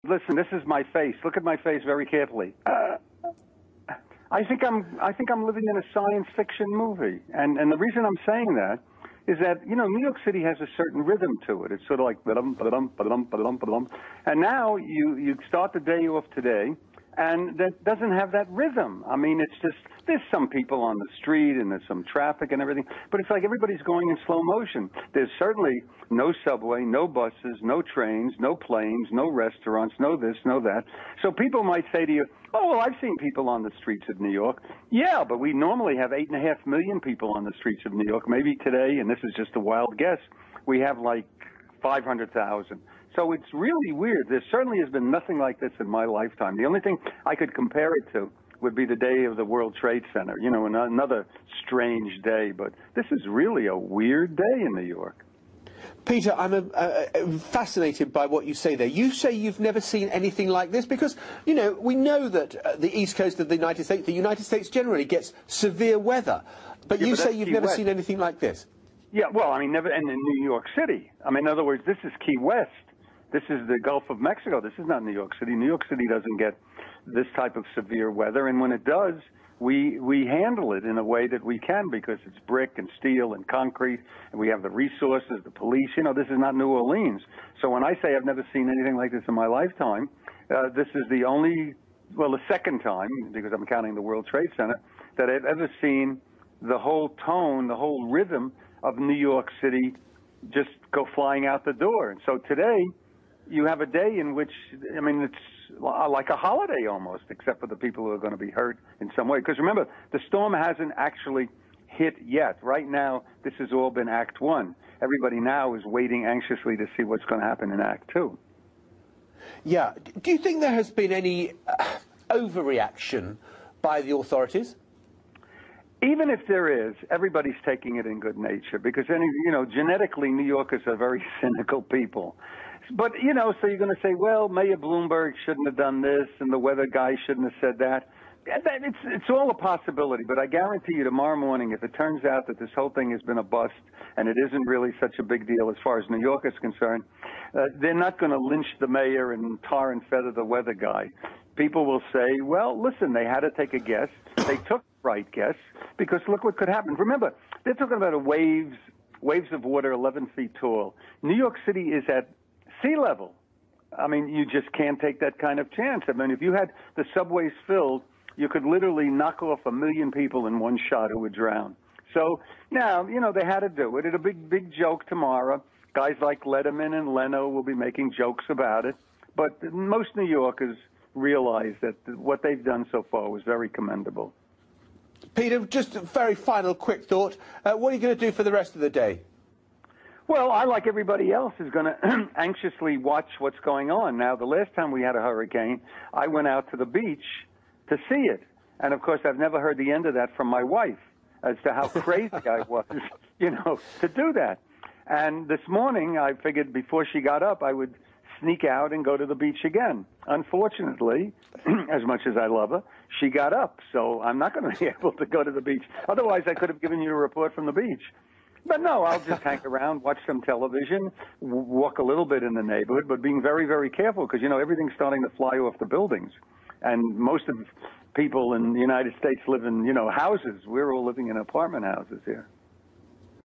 Listen, this is my face. Look at my face very carefully. I think I'm living in a science fiction movie, and the reason I'm saying that is that, you know, New York City has a certain rhythm to it. It's sort of like ba-dum, ba-dum, ba-dum, ba-dum, ba-dum. And now you start the day off today, and that doesn't have that rhythm. I mean, it's just, there's some people on the street and there's some traffic and everything, but it's like everybody's going in slow motion. There's certainly no subway, no buses, no trains, no planes, no restaurants, no this, no that. So people might say to you, oh, well, I've seen people on the streets of New York. Yeah, but we normally have 8.5 million people on the streets of New York. Maybe today, and this is just a wild guess, we have like 500,000. So it's really weird. There certainly has been nothing like this in my lifetime. The only thing I could compare it to would be the day of the World Trade Center, you know, another strange day. But this is really a weird day in New York. Peter, I'm fascinated by what you say there. You say you've never seen anything like this because, you know, we know that the east coast of the United States generally gets severe weather. But you say you've never seen anything like this. Yeah, well, I mean, never, and in New York City. I mean, in other words, this is Key West. This is the Gulf of Mexico. This is not New York City. New York City doesn't get this type of severe weather, and when it does, we handle it in a way that we can because it's brick and steel and concrete, and we have the resources, the police. You know, this is not New Orleans. So when I say I've never seen anything like this in my lifetime, this is the only, well, the second time, because I'm counting the World Trade Center, that I've ever seen the whole tone, the whole rhythm of New York City just go flying out the door. And so today, you have a day in which, I mean, it's like a holiday almost, except for the people who are going to be hurt in some way. Because remember, the storm hasn't actually hit yet. Right now, this has all been Act 1. Everybody now is waiting anxiously to see what's going to happen in Act 2. Yeah. Do you think there has been any overreaction by the authorities? Even if there is, everybody's taking it in good nature because, you know, genetically, New Yorkers are very cynical people. But, you know, so you're going to say, well, Mayor Bloomberg shouldn't have done this and the weather guy shouldn't have said that. It's all a possibility, but I guarantee you tomorrow morning, if it turns out that this whole thing has been a bust and it isn't really such a big deal as far as New York is concerned, they're not going to lynch the mayor and tar and feather the weather guy. People will say, well, listen, they had to take a guess. They took the right guess because look what could happen. Remember, they're talking about waves of water 11 feet tall. New York City is at sea level. I mean, you just can't take that kind of chance. I mean, if you had the subways filled, you could literally knock off 1 million people in one shot who would drown. So now, you know, they had to do it. It's a big joke tomorrow. Guys like Letterman and Leno will be making jokes about it. But most New Yorkers realize that what they've done so far was very commendable. Peter, just a very final quick thought. What are you going to do for the rest of the day? Well, I, like everybody else, is going to anxiously watch what's going on. Now, the last time we had a hurricane, I went out to the beach to see it. And, of course, I've never heard the end of that from my wife as to how crazy I was, you know, to do that. And this morning, I figured before she got up, I would sneak out and go to the beach again. Unfortunately, as much as I love her, she got up. So I'm not going to be able to go to the beach. Otherwise, I could have given you a report from the beach. But no, I'll just hang around, watch some television, walk a little bit in the neighborhood, but being very, very careful because, you know, everything's starting to fly off the buildings. And most of people in the United States live in, you know, houses. We're all living in apartment houses here.